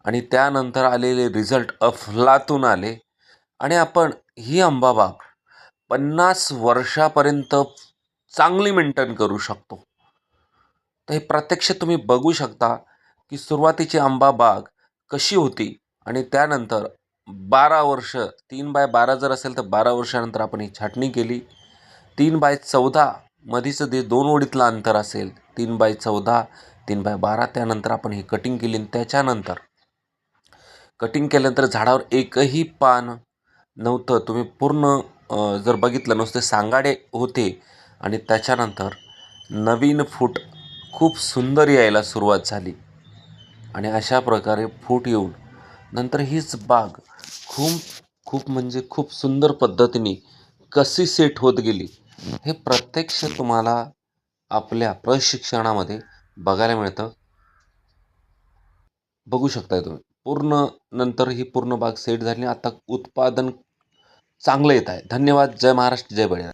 आणि त्यानंतर आलेले रिझल्ट अफलातून आले आणि आपण ही आंबा बाग 50 वर्षापर्यंत चांगली मेंटेन करू शकतो. तर हे प्रत्यक्ष तुम्ही बघू शकता, की सुरुवातीची आंबा बाग कशी होती आणि त्यानंतर 12 वर्ष 3/12 जर असेल तर 12 वर्षानंतर आपण ही छाटणी केली. 3/14 मधीच जे 2 ओळीतलं अंतर असेल 3/14, 3/12 त्यानंतर आपण ही कटिंग केली आणि त्याच्यानंतर कटिंग केल्यानंतर झाडावर एकही पान नव्हतं. तुम्ही पूर्ण जर बघितलं नुसते सांगाडे होते आणि त्याच्यानंतर नवीन फूट खूप सुंदर यायला सुरुवात झाली आणि अशा प्रकारे फूट येऊन नंतर हीच बाग खूप खूप म्हणजे खूप सुंदर पद्धतीने कशी सेट होत गेली हे प्रत्यक्ष तुम्हाला आपल्या प्रशिक्षणामध्ये बघायला मिळतं. बघू शकताय तुम्ही. पूर्ण नंतर ही पूर्ण बाग सेट झाली. आता उत्पादन चांगलं येत आहे. धन्यवाद. जय महाराष्ट्र, जय बळीराजा.